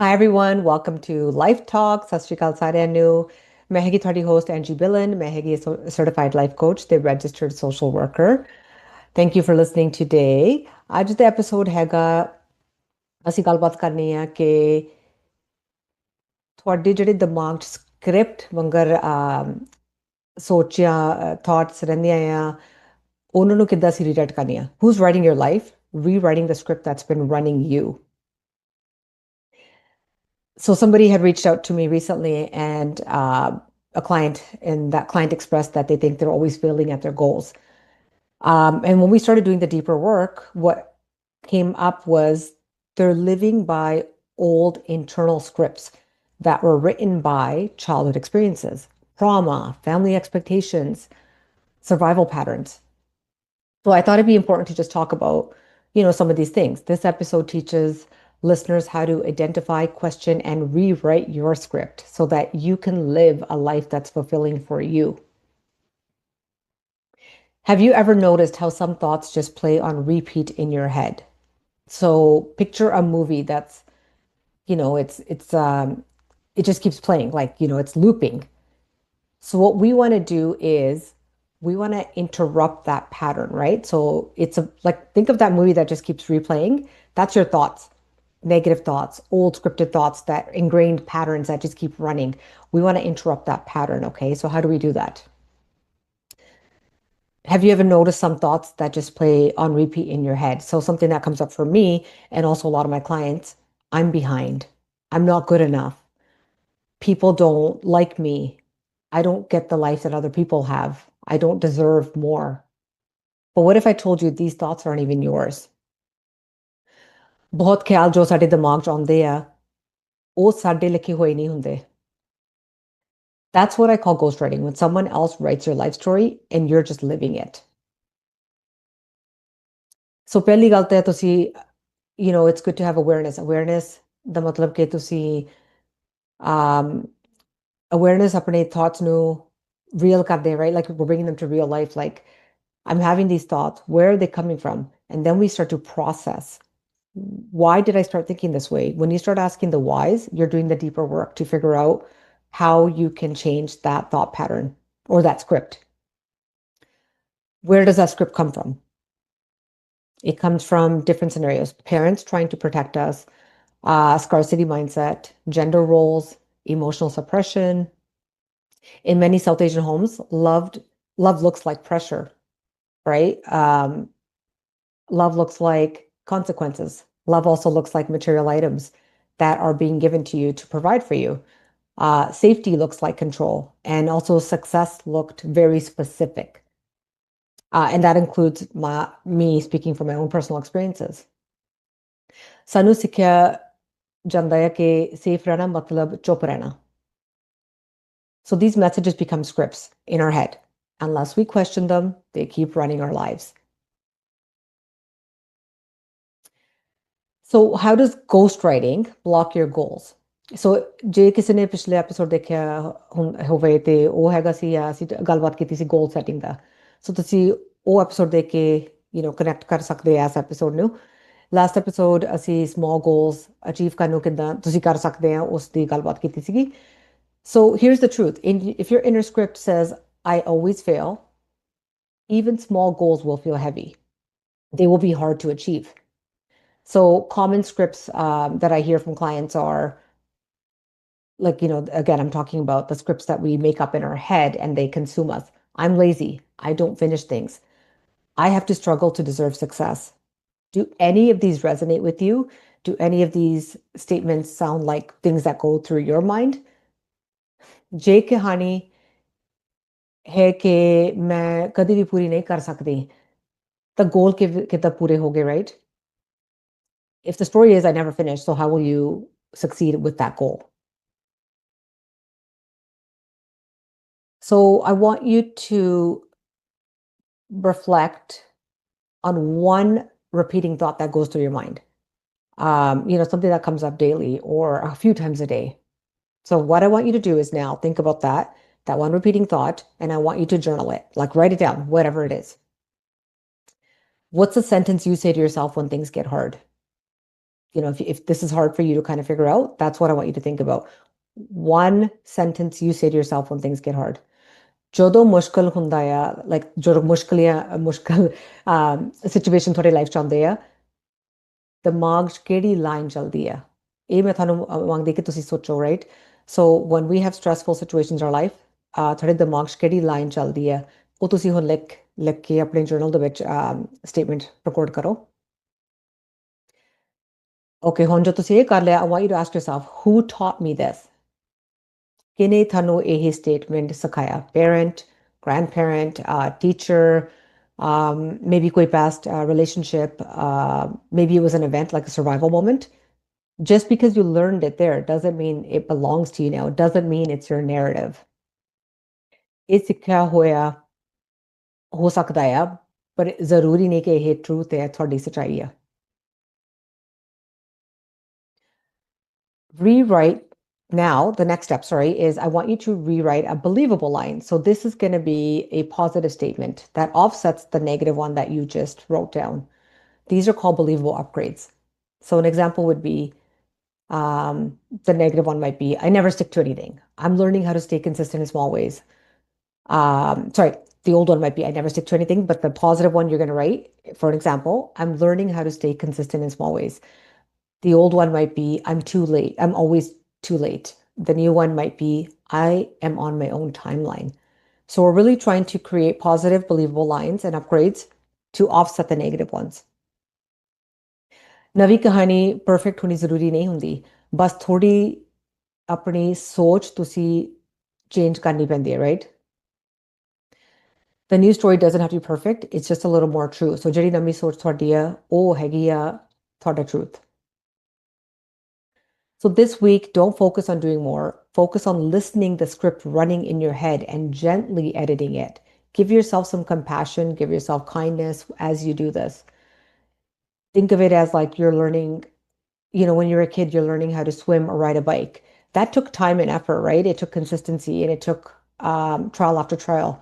Hi everyone, welcome to Life Talk. ਸਤਿ ਸ਼੍ਰੀ ਅਕਾਲ ਸਾਰਿਆਂ ਨੂੰ। ਮੈਂ ਹੈਗੀ ਤੁਹਾਡੀ ਹੋਸਟ ਐਂਜੀ ਬਿਲਨ। ਮੈਂ ਹੈਗੀ ਸਰਟੀਫਾਈਡ ਲਾਈਫ ਕੋਚ ਤੇ registered social worker. Thank you for listening today. ਅੱਜ ਦਾ ਐਪੀਸੋਡ ਹੈਗਾ, ਅਸੀਂ ਗੱਲਬਾਤ ਕਰਨੀ ਆ ਕਿ ਤੁਹਾਡੇ ਜਿਹੜੇ ਦਿਮਾਗ 'ਚ ਸਕ੍ਰਿਪਟ ਵਾਂਗਰ ਸੋਚਾਂ ਥਾਟਸ ਰਹਿੰਦੀਆਂ ਆ, ਉਹਨਾਂ ਨੂੰ ਕਿੱਦਾਂ ਅਸੀਂ ਰੀਰਾਈਟ ਕਰਨੀ ਆ। Who's writing your life? Rewriting the script that's been running you. So somebody had reached out to me recently, and a client, and that client expressed that they think they're always failing at their goals. And when we started doing the deeper work, what came up was they're living by old internal scripts that were written by childhood experiences, trauma, family expectations, survival patterns. So I thought it'd be important to just talk about, some of these things. This episode teaches listeners how to identify, question, and rewrite your script so that you can live a life that's fulfilling for you. Have you ever noticed how some thoughts just play on repeat in your head? So picture a movie that's, it just keeps playing, like, it's looping. So what we want to do is we want to interrupt that pattern, right? So it's like, think of that movie that just keeps replaying. That's your thoughts, negative thoughts, old scripted thoughts, that ingrained patterns that just keep running. We want to interrupt that pattern. Okay. So how do we do that? Have you ever noticed some thoughts that just play on repeat in your head? So something that comes up for me and also a lot of my clients: I'm behind. I'm not good enough. People don't like me. I don't get the life that other people have. I don't deserve more. But what if I told you these thoughts aren't even yours? ਬਹੁਤ ਖਿਆਲ ਜੋ ਸਾਡੇ ਦਿਮਾਗ 'ਚ ਆਉਂਦੇ ਆ, ਉਹ ਸਾਡੇ ਲਿਖੇ ਹੋਏ ਨਹੀਂ ਹੁੰਦੇ. That's what I call ghostwriting, when someone else writes your life story and you're just living it. So ਪਹਿਲੀ ਗੱਲ ਤਾਂ ਤੁਸੀਂ, it's good to have awareness. Awareness ਦਾ ਮਤਲਬ ਕਿ ਤੁਸੀਂ um, awareness ਆਪਣੇ thoughts ਨੂੰ real ਕਰਦੇ, right? Like we're bringing them to real life. Like, I'm having these thoughts. Where are they coming from? And then we start to process. Why did I start thinking this way? When you start asking the whys, you're doing the deeper work to figure out how you can change that thought pattern or that script. Where does that script come from? It comes from different scenarios: parents trying to protect us, scarcity mindset, gender roles, emotional suppression. In many South Asian homes, love looks like pressure, right? Love looks like consequences. Love also looks like material items that are being given to you to provide for you. Safety looks like control, and also success looked very specific. And that includes me speaking from my own personal experiences. ਸਾਨੂੰ ਸਿੱਖਿਆ ਜਾਂਦਾ ਹੈ ਕਿ safe ਰਹਿਣਾ ਮਤਲਬ ਚੁੱਪ ਰਹਿਣਾ. So these messages become scripts in our head. Unless we question them, they keep running our lives. So how does ghostwriting block your goals? So ਜੇ ਕਿਸੇ ਨੇ ਪਿਛਲੇ ਐਪੀਸੋਡ ਦੇਖਿਆ ਹੋਵੇ ਤੇ ਉਹ ਹੈਗਾ ਸੀ, ਅਸੀਂ ਗੱਲਬਾਤ ਕੀਤੀ ਸੀ ਗੋਲ ਸੈਟਿੰਗ ਦਾ। ਸੋ ਤੁਸੀਂ ਉਹ ਐਪੀਸੋਡ ਦੇਖ ਕੇ ਕਨੈਕਟ ਕਰ ਸਕਦੇ ਆ ਇਸ ਐਪੀਸੋਡ ਨੂੰ। ਲਾਸਟ ਐਪੀਸੋਡ ਅਸੀਂ ਸਮਾਲ ਗੋਲਸ ਅਚੀਵ ਕਰਨ ਨੂੰ ਕਿੱਦਾਂ ਤੁਸੀਂ ਕਰ ਸਕਦੇ ਆ, ਉਸ ਦੀ ਗੱਲਬਾਤ ਕੀਤੀ ਸੀਗੀ। So here's the truth. If your inner script says, I always fail, even small goals will feel heavy. They will be hard to achieve. So common scripts that I hear from clients are like, again, I'm talking about the scripts that we make up in our head and they consume us. I'm lazy. I don't finish things. I have to struggle to deserve success. Do any of these resonate with you? Do any of these statements sound like things that go through your mind? ਜੇ ਕਹਾਣੀ ਹੈ ਕਿ ਮੈਂ ਕਦੀ ਵੀ ਪੂਰੀ ਨਹੀਂ ਕਰ ਸਕਦੀ, ਤਾਂ ਗੋਲ ਕਿੱਦਾਂ ਪੂਰੇ ਹੋਗੇ, right? If the story is I never finish, so how will you succeed with that goal? So I want you to reflect on one repeating thought that goes through your mind. Something that comes up daily or a few times a day. So what I want you to do is now think about that one repeating thought, and I want you to journal it, like write it down, whatever it is. What's the sentence you say to yourself when things get hard? if this is hard for you to kind of figure out, that's what I want you to think about. One sentence you say to yourself when things get hard. ਜਦੋਂ ਮੁਸ਼ਕਲ ਹੁੰਦਾ ਆ like ਜਦੋਂ ਮੁਸ਼ਕਲ situation ਤੁਹਾਡੀ life ਚ ਆਉਂਦੇ ਆ ਦਿਮਾਗ 'ਚ ਕਿਹੜੀ ਲਾਈਨ ਚੱਲਦੀ ਆ ਇਹ ਮੈਂ ਤੁਹਾਨੂੰ ਮੰਗਦੀ ਕਿ ਤੁਸੀਂ ਸੋਚੋ right so when we have stressful situations our life ਤੁਹਾਡੇ ਦਿਮਾਗ 'ਚ ਕਿਹੜੀ ਲਾਈਨ ਚੱਲਦੀ ਆ ਉਹ ਤੁਸੀਂ ਹੁਣ ਲਿਖ ਕੇ ਆਪਣੇ ਜਰਨਲ ਦੇ ਵਿੱਚ ਸਟੇਟਮੈਂਟ ਰਿਕਾਰਡ ਕਰੋ ਓਕੇ ਹੁਣ ਜੋ ਤੁਸੀਂ ਇਹ ਕਰ ਲਿਆ I want you to ask yourself who taught me this ਕਿਨੇ ਤੁਹਾਨੂੰ ਇਹ ਸਟੇਟਮੈਂਟ ਸਿਖਾਇਆ parent grandparent teacher maybe ਕੋਈ past relationship maybe it was an event like a survival moment just because you learned it there doesn't mean it belongs to you now. It doesn't mean it's your narrative. ਇਹ ਸਿੱਖਿਆ ਹੋਇਆ ਹੋ ਸਕਦਾ ਆ ਪਰ ਜ਼ਰੂਰੀ ਨਹੀਂ ਕਿ ਇਹ ਟਰੂਥ ਹੈ ਤੁਹਾਡੀ ਸੱਚਾਈ ਆ rewrite now the next step sorry is I want you to rewrite a believable line so this is going to be a positive statement that offsets the negative one that you just wrote down these are called believable upgrades so an example would be the negative one might be I never stick to anything I'm learning how to stay consistent in small ways sorry the old one might be I never stick to anything but the positive one you're going to write for an example I'm learning how to stay consistent in small ways the old one might be, I'm too late. I'm always too late. The new one might be, I am on my own timeline. So we're really trying to create positive, believable lines and upgrades to offset the negative ones. नवी कहानी perfect होनी जरूरी नहीं हुंदी बस थोड़ी अपनी सोच तुसी change करनी पैंदी है right the new story doesn't have to be perfect it's just a little more true so ਜਿਹੜੀ ਨਵੀਂ ਸੋਚ ਤੁਹਾਡੀ ਆ ਉਹ ਹੈਗੀ ਆ ਤੁਹਾਡਾ truth So this week, don't focus on doing more. Focus on listening the script running in your head and gently editing it. Give yourself some compassion, give yourself kindness as you do this. Think of it as like you're learning, when you're a kid, you're learning how to swim or ride a bike. That took time and effort, right? It took consistency and it took trial after trial.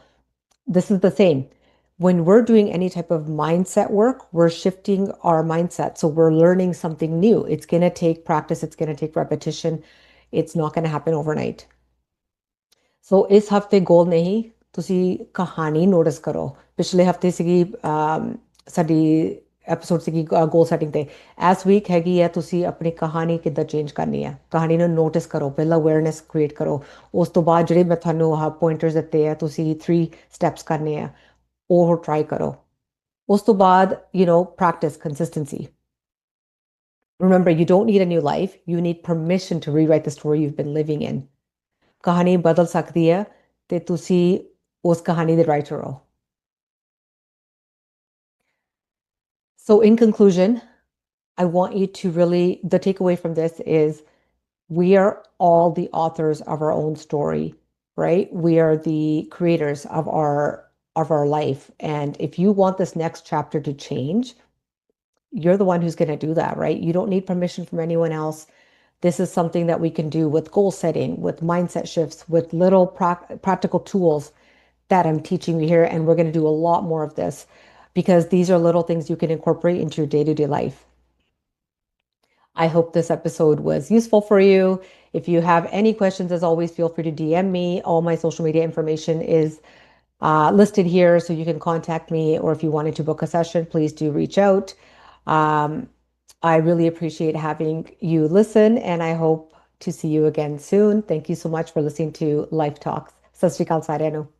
This is the same. When we're doing any type of mindset work, we're shifting our mindset. So we're learning something new. It's going to take practice. It's going to take repetition. It's not going to happen overnight. So ਇਸ ਹਫਤੇ ਗੋਲ ਨਹੀਂ ਤੁਸੀਂ ਕਹਾਣੀ notice ਕਰੋ ਪਿਛਲੇ ਹਫਤੇ ਸੀਗੀ ਸਾਡੀ ਐਪੀਸੋਡ ਸੀਗੀ ਗੋਲ ਸੈਟਿੰਗ ਤੇ ਇਸ ਵੀਕ ਹੈਗੀ ਹੈ ਤੁਸੀਂ ਆਪਣੀ ਕਹਾਣੀ ਕਿੱਦਾਂ ਚੇਂਜ ਕਰਨੀ ਹੈ ਕਹਾਣੀ ਨੂੰ ਨੋਟਿਸ ਕਰੋ ਪਹਿਲਾਂ ਅਵੇਅਰਨੈਸ ਕ੍ਰੀਏਟ ਕਰੋ ਉਸ ਤੋਂ ਬਾਅਦ ਜਿਹੜੇ ਮੈਂ ਤੁਹਾਨੂੰ ਪੁਆਇੰਟਰਸ ਦਿੱਤੇ ਆ ਤੁਸੀਂ 3 ਸਟੈਪਸ ਕਰਨੇ ਆ ਉਹ ਟਰਾਈ ਕਰੋ ਉਸ ਤੋਂ ਬਾਅਦ practice consistency remember you don't need a new life you need permission to rewrite the story you've been living in ਕਹਾਣੀ ਬਦਲ ਸਕਦੀ ਹੈ ਤੇ ਤੁਸੀਂ ਉਸ ਕਹਾਣੀ ਦੇ ਰਾਈਟਰ ਹੋ so in conclusion I want you to really the takeaway from this is we are all the authors of our own story right we are the creators of our life. And if you want this next chapter to change, you're the one who's going to do that, right? You don't need permission from anyone else. This is something that we can do with goal setting, with mindset shifts, with little practical tools that I'm teaching you here. And we're going to do a lot more of this because these are little things you can incorporate into your day-to-day life. I hope this episode was useful for you. If you have any questions, as always, feel free to DM me. All my social media information is listed here so you can contact me or if you wanted to book a session please do reach out I really appreciate having you listen and I hope to see you again soon thank you so much for listening to Life Talks ਸਤਿ ਸ਼੍ਰੀ ਅਕਾਲ ਸਾਰਿਆਂ ਨੂੰ